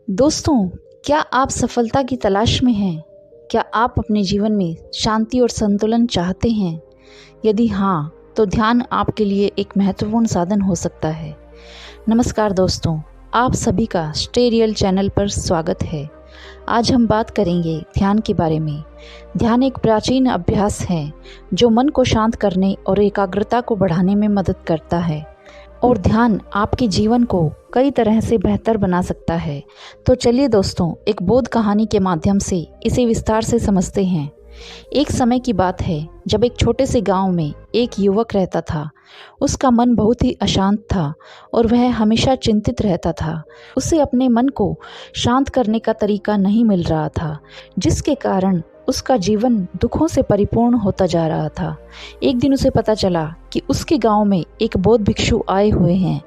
दोस्तों, क्या आप सफलता की तलाश में हैं? क्या आप अपने जीवन में शांति और संतुलन चाहते हैं? यदि हाँ, तो ध्यान आपके लिए एक महत्वपूर्ण साधन हो सकता है। नमस्कार दोस्तों, आप सभी का स्टे रियल चैनल पर स्वागत है। आज हम बात करेंगे ध्यान के बारे में। ध्यान एक प्राचीन अभ्यास है जो मन को शांत करने और एकाग्रता को बढ़ाने में मदद करता है और ध्यान आपके जीवन को कई तरह से बेहतर बना सकता है। तो चलिए दोस्तों, एक बोध कहानी के माध्यम से इसे विस्तार से समझते हैं। एक समय की बात है जब एक छोटे से गांव में एक युवक रहता था। उसका मन बहुत ही अशांत था और वह हमेशा चिंतित रहता था। उसे अपने मन को शांत करने का तरीका नहीं मिल रहा था, जिसके कारण उसका जीवन दुखों से परिपूर्ण होता जा रहा था। एक दिन उसे पता चला कि उसके गांव में एक बौद्ध भिक्षु आए हुए हैं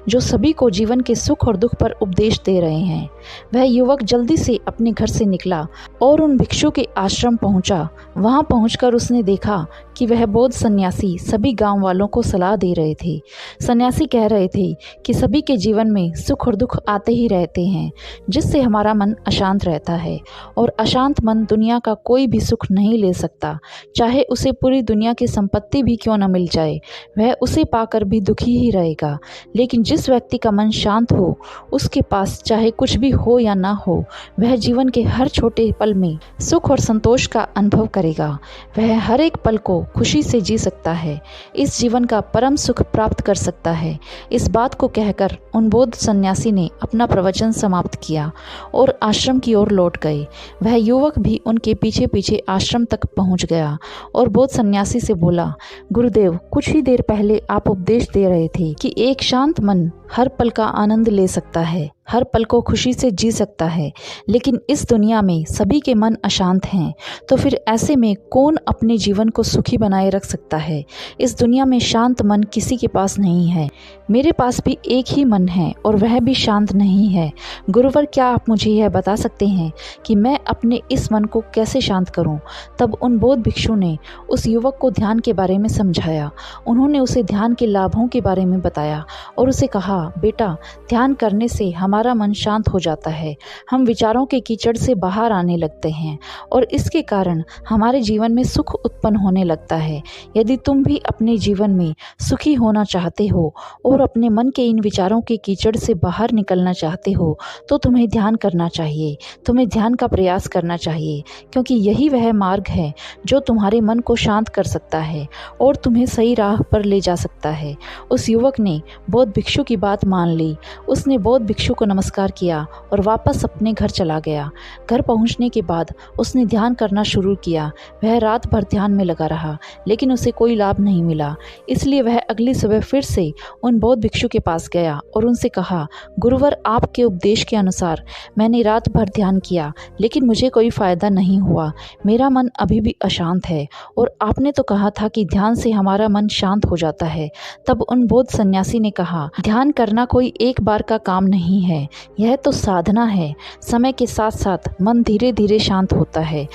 जो सभी को जीवन के सुख और दुख पर उपदेश दे रहे हैं। वह युवक जल्दी से अपने घर से निकला और उन भिक्षु के आश्रम पहुंचा। वहां पहुंचकर उसने देखा कि वह बौद्ध सन्यासी सभी गांव वालों को सलाह दे रहे थे। सन्यासी कह रहे थे कि सभी के जीवन में सुख और दुख आते ही रहते हैं, जिससे हमारा मन अशांत रहता है और अशांत मन दुनिया का कोई भी सुख नहीं ले सकता। चाहे उसे पूरी दुनिया की संपत्ति भी क्यों न मिल जाए, वह उसे पाकर भी दुखी ही रहेगा। लेकिन जिस व्यक्ति का मन शांत हो, उसके पास चाहे कुछ भी हो या ना हो, वह जीवन के हर छोटे पल में सुख और संतोष का अनुभव करेगा। वह हर एक पल को खुशी से जी सकता है, इस जीवन का परम सुख प्राप्त कर सकता है। इस बात को कहकर उन बौद्ध सन्यासी ने अपना प्रवचन समाप्त किया और आश्रम की ओर लौट गए। वह युवक भी उनके पीछे पीछे आश्रम तक पहुंच गया और बौद्ध सन्यासी से बोला, गुरुदेव, कुछ ही देर पहले आप उपदेश दे रहे थे कि एक शांत मन हर पल का आनंद ले सकता है, हर पल को खुशी से जी सकता है। लेकिन इस दुनिया में सभी के मन अशांत हैं, तो फिर ऐसे में कौन अपने जीवन को सुखी बनाए रख सकता है? इस दुनिया में शांत मन किसी के पास नहीं है। मेरे पास भी एक ही मन है और वह भी शांत नहीं है। गुरुवर, क्या आप मुझे यह बता सकते हैं कि मैं अपने इस मन को कैसे शांत करूं? तब उन बौद्ध भिक्षु ने उस युवक को ध्यान के बारे में समझाया। उन्होंने उसे ध्यान के लाभों के बारे में बताया और उसे कहा, बेटा, ध्यान करने से हमारा मन शांत हो जाता है। हम विचारों के कीचड़ से बाहर आने लगते हैं और इसके कारण हमारे जीवन में सुख उत्पन्न होने लगता है। यदि तुम भी अपने जीवन में सुखी होना चाहते हो और अपने मन के इन विचारों के कीचड़ से बाहर निकलना चाहते हो, तो तुम्हें ध्यान करना चाहिए। तुम्हें ध्यान का प्रयास करना चाहिए, क्योंकि यही वह मार्ग है जो तुम्हारे मन को शांत कर सकता है और तुम्हें सही राह पर ले जा सकता है। उस युवक ने बौद्ध भिक्षु की बात मान ली। उसने बौद्ध भिक्षु को नमस्कार किया और वापस अपने घर चला गया। घर पहुंचने के बाद उसने ध्यान करना शुरू किया। वह रात भर ध्यान में लगा रहा, लेकिन उसे कोई लाभ नहीं मिला। इसलिए वह अगली सुबह फिर से उन बौद्ध भिक्षु के पास गया और उनसे कहा, गुरुवर, आपके उपदेश के अनुसार मैंने रात भर ध्यान किया, लेकिन मुझे कोई फायदा नहीं हुआ। मेरा मन अभी भी अशांत है और आपने तो कहा था कि ध्यान से हमारा मन शांत हो जाता है। तब उन बौद्ध सन्यासी ने कहा, ध्यान करना कोई एक बार का काम नहीं है, यह तो साधना है। समय के साथ साथ मन धीरे धीरे शांत होता है।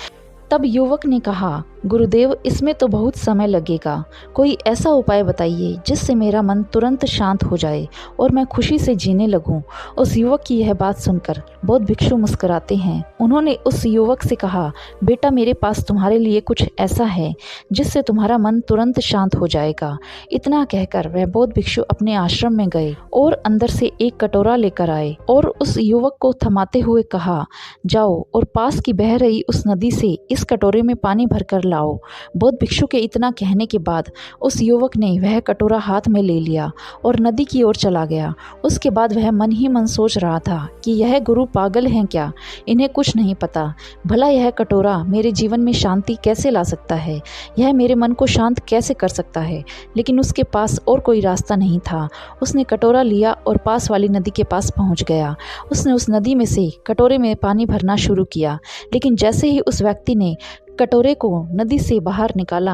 तब युवक ने कहा, गुरुदेव, इसमें तो बहुत समय लगेगा। कोई ऐसा उपाय बताइए जिससे मेरा मन तुरंत शांत हो जाए और मैं खुशी से जीने लगूं। उस युवक की यह बात सुनकर बौद्ध भिक्षु मुस्कुराते हैं। उन्होंने उस युवक से कहा, बेटा, मेरे पास तुम्हारे लिए कुछ ऐसा है जिससे तुम्हारा मन तुरंत शांत हो जाएगा। इतना कहकर वह बौद्ध भिक्षु अपने आश्रम में गए और अंदर से एक कटोरा लेकर आए और उस युवक को थमाते हुए कहा, जाओ और पास की बह रही उस नदी से इस कटोरे में पानी भरकर लाओ। बौद्ध भिक्षु के इतना कहने के बाद उस युवक ने वह कटोरा हाथ में ले लिया और नदी की ओर चला गया। उसके बाद वह मन ही मन सोच रहा था कि यह गुरु पागल हैं क्या? इन्हें कुछ नहीं पता। भला यह कटोरा मेरे जीवन में शांति कैसे ला सकता है? यह मेरे मन को शांत कैसे कर सकता है? लेकिन उसके पास और कोई रास्ता नहीं था। उसने कटोरा लिया और पास वाली नदी के पास पहुंच गया। उसने उस नदी में से कटोरे में पानी भरना शुरू किया, लेकिन जैसे ही उस व्यक्ति ने कटोरे को नदी से बाहर निकाला,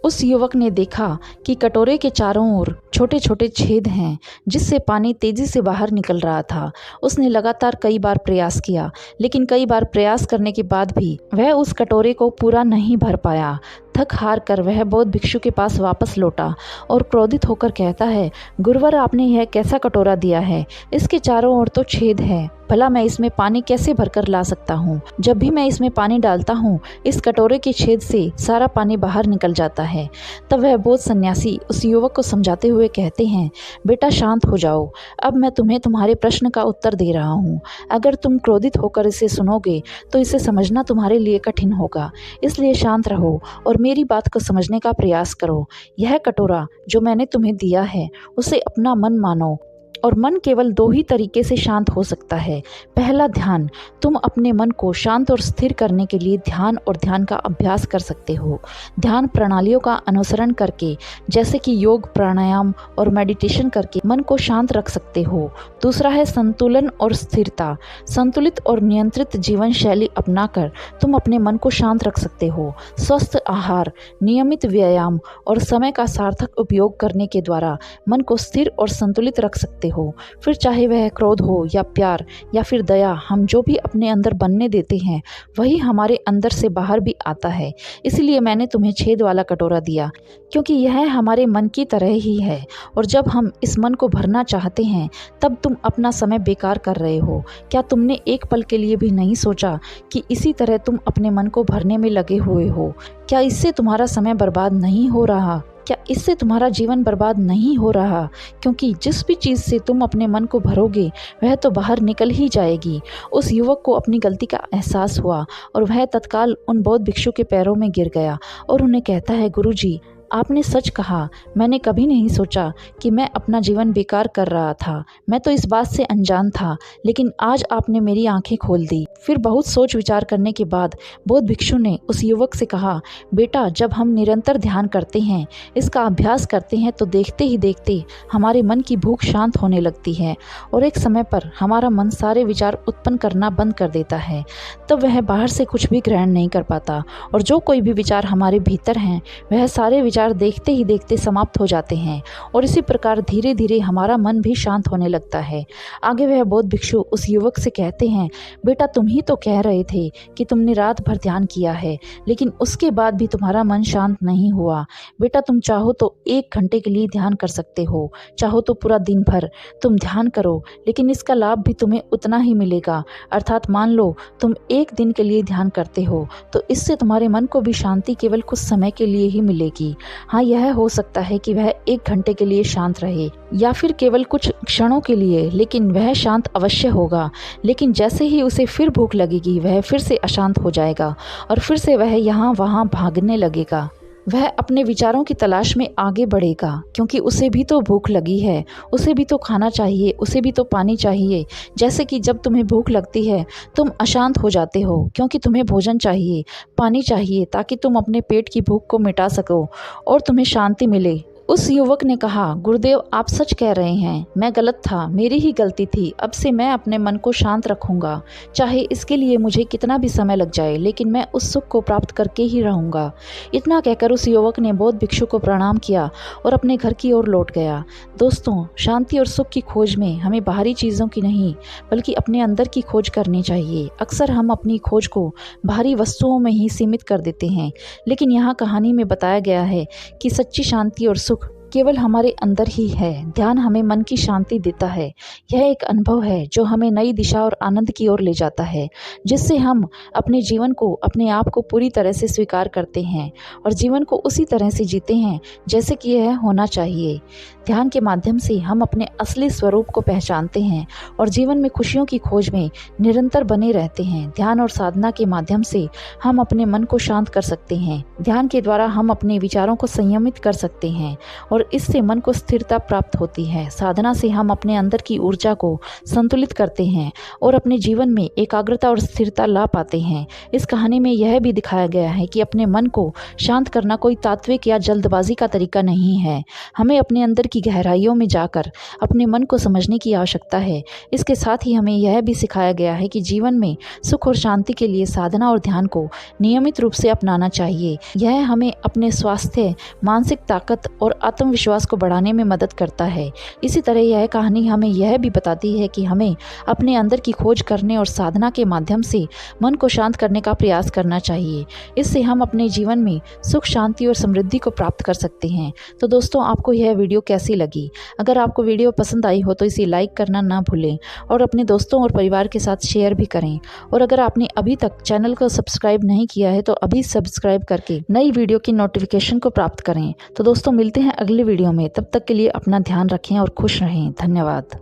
उस युवक ने देखा कि कटोरे के चारों ओर छोटे छोटे छेद हैं जिससे पानी तेजी से बाहर निकल रहा था। उसने लगातार कई बार प्रयास किया, लेकिन कई बार प्रयास करने के बाद भी वह उस कटोरे को पूरा नहीं भर पाया। थक हार कर वह बौद्ध भिक्षु के पास वापस लौटा और क्रोधित होकर कहता है, गुरुवर, आपने यह कैसा कटोरा दिया है? इसके चारों ओर तो छेद है, भला मैं इसमें पानी कैसे भरकर ला सकता हूँ? जब भी मैं इसमें पानी डालता हूँ, इस कटोरे के छेद से सारा पानी बाहर निकल जाता है। तब वह बौद्ध सन्यासी उस युवक को समझाते हुए कहते हैं, बेटा शांत हो जाओ, अब मैं तुम्हें तुम्हारे प्रश्न का उत्तर दे रहा हूँ। अगर तुम क्रोधित होकर इसे सुनोगे तो इसे समझना तुम्हारे लिए कठिन होगा, इसलिए शांत रहो और मेरी बात को समझने का प्रयास करो। यह कटोरा जो मैंने तुम्हें दिया है, उसे अपना मन मानो, और मन केवल दो ही तरीके से शांत हो सकता है। पहला, ध्यान। तुम अपने मन को शांत और स्थिर करने के लिए ध्यान और ध्यान का अभ्यास कर सकते हो। ध्यान प्रणालियों का अनुसरण करके, जैसे कि योग, प्राणायाम और मेडिटेशन करके मन को शांत रख सकते हो। दूसरा है संतुलन और स्थिरता। संतुलित और नियंत्रित जीवन शैली अपनाकर तुम अपने मन को शांत रख सकते हो। स्वस्थ आहार, नियमित व्यायाम और समय का सार्थक उपयोग करने के द्वारा मन को स्थिर और संतुलित रख सकते हो। फिर चाहे वह क्रोध हो या प्यार या फिर दया, हम जो भी अपने अंदर बनने देते हैं वही हमारे अंदर से बाहर भी आता है। इसलिए मैंने तुम्हें छेद वाला कटोरा दिया, क्योंकि यह हमारे मन की तरह ही है, और जब हम इस मन को भरना चाहते हैं तब तुम अपना समय बेकार कर रहे हो। क्या तुमने एक पल के लिए भी नहीं सोचा कि इसी तरह तुम अपने मन को भरने में लगे हुए हो? क्या इससे तुम्हारा समय बर्बाद नहीं हो रहा? क्या इससे तुम्हारा जीवन बर्बाद नहीं हो रहा? क्योंकि जिस भी चीज़ से तुम अपने मन को भरोगे वह तो बाहर निकल ही जाएगी। उस युवक को अपनी गलती का एहसास हुआ और वह तत्काल उन बौद्ध भिक्षु के पैरों में गिर गया और उन्हें कहता है, गुरुजी, आपने सच कहा। मैंने कभी नहीं सोचा कि मैं अपना जीवन बेकार कर रहा था। मैं तो इस बात से अनजान था, लेकिन आज आपने मेरी आंखें खोल दी। फिर बहुत सोच विचार करने के बाद बौद्ध भिक्षु ने उस युवक से कहा, बेटा, जब हम निरंतर ध्यान करते हैं, इसका अभ्यास करते हैं, तो देखते ही देखते हमारे मन की भूख शांत होने लगती है और एक समय पर हमारा मन सारे विचार उत्पन्न करना बंद कर देता है। तब वह बाहर से कुछ भी ग्रहण नहीं कर पाता और जो कोई भी विचार हमारे भीतर हैं वह सारे विचार देखते ही देखते समाप्त हो जाते हैं और इसी प्रकार धीरे धीरे हमारा मन भी शांत होने लगता है। आगे वह बौद्ध भिक्षु उस युवक से कहते हैं, बेटा, तुम ही तो कह रहे थे कि तुमने रात भर ध्यान किया है, लेकिन उसके बाद भी तुम्हारा मन शांत नहीं हुआ। बेटा, तुम चाहो तो 1 घंटे के लिए ध्यान कर सकते हो, चाहो तो पूरा दिन भर तुम ध्यान करो, लेकिन इसका लाभ भी तुम्हें उतना ही मिलेगा। अर्थात मान लो तुम 1 दिन के लिए ध्यान करते हो तो इससे तुम्हारे मन को भी शांति केवल कुछ समय के लिए ही मिलेगी। हाँ, यह हो सकता है कि वह 1 घंटे के लिए शांत रहे या फिर केवल कुछ क्षणों के लिए, लेकिन वह शांत अवश्य होगा। लेकिन जैसे ही उसे फिर भूख लगेगी वह फिर से अशांत हो जाएगा और फिर से वह यहाँ वहाँ भागने लगेगा। वह अपने विचारों की तलाश में आगे बढ़ेगा, क्योंकि उसे भी तो भूख लगी है, उसे भी तो खाना चाहिए, उसे भी तो पानी चाहिए। जैसे कि जब तुम्हें भूख लगती है तुम अशांत हो जाते हो, क्योंकि तुम्हें भोजन चाहिए, पानी चाहिए, ताकि तुम अपने पेट की भूख को मिटा सको और तुम्हें शांति मिले। उस युवक ने कहा, गुरुदेव, आप सच कह रहे हैं, मैं गलत था, मेरी ही गलती थी। अब से मैं अपने मन को शांत रखूंगा, चाहे इसके लिए मुझे कितना भी समय लग जाए, लेकिन मैं उस सुख को प्राप्त करके ही रहूंगा। इतना कहकर उस युवक ने बौद्ध भिक्षु को प्रणाम किया और अपने घर की ओर लौट गया। दोस्तों, शांति और सुख की खोज में हमें बाहरी चीज़ों की नहीं बल्कि अपने अंदर की खोज करनी चाहिए। अक्सर हम अपनी खोज को बाहरी वस्तुओं में ही सीमित कर देते हैं, लेकिन यहाँ कहानी में बताया गया है कि सच्ची शांति और सुख केवल हमारे अंदर ही है। ध्यान हमें मन की शांति देता है। यह एक अनुभव है जो हमें नई दिशा और आनंद की ओर ले जाता है, जिससे हम अपने जीवन को, अपने आप को पूरी तरह से स्वीकार करते हैं और जीवन को उसी तरह से जीते हैं जैसे कि यह होना चाहिए। ध्यान के माध्यम से हम अपने असली स्वरूप को पहचानते हैं और जीवन में खुशियों की खोज में निरंतर बने रहते हैं। ध्यान और साधना के माध्यम से हम अपने मन को शांत कर सकते हैं। ध्यान के द्वारा हम अपने विचारों को संयमित कर सकते हैं और और इससे मन को स्थिरता प्राप्त होती है। साधना से हम अपने अंदर की ऊर्जा को संतुलित करते हैं और अपने जीवन में एकाग्रता और स्थिरता ला पाते हैं। इस कहानी में यह भी दिखाया गया है कि अपने मन को शांत करना कोई तात्विक या जल्दबाजी का तरीका नहीं है। हमें अपने अंदर की गहराइयों में जाकर अपने मन को समझने की आवश्यकता है। इसके साथ ही हमें यह भी सिखाया गया है कि जीवन में सुख और शांति के लिए साधना और ध्यान को नियमित रूप से अपनाना चाहिए। यह हमें अपने स्वास्थ्य, मानसिक ताकत और आत्मविश्वास को बढ़ाने में मदद करता है। इसी तरह यह कहानी हमें यह भी बताती है कि हमें अपने अंदर की खोज करने और साधना के माध्यम से मन को शांत करने का प्रयास करना चाहिए। इससे हम अपने जीवन में सुख, शांति और समृद्धि को प्राप्त कर सकते हैं। तो दोस्तों, आपको यह वीडियो कैसी लगी? अगर आपको वीडियो पसंद आई हो तो इसे लाइक करना ना भूलें और अपने दोस्तों और परिवार के साथ शेयर भी करें। और अगर आपने अभी तक चैनल को सब्सक्राइब नहीं किया है तो अभी सब्सक्राइब करके नई वीडियो की नोटिफिकेशन को प्राप्त करें। तो दोस्तों, मिलते हैं अगले वीडियो में। तब तक के लिए अपना ध्यान रखें और खुश रहें। धन्यवाद।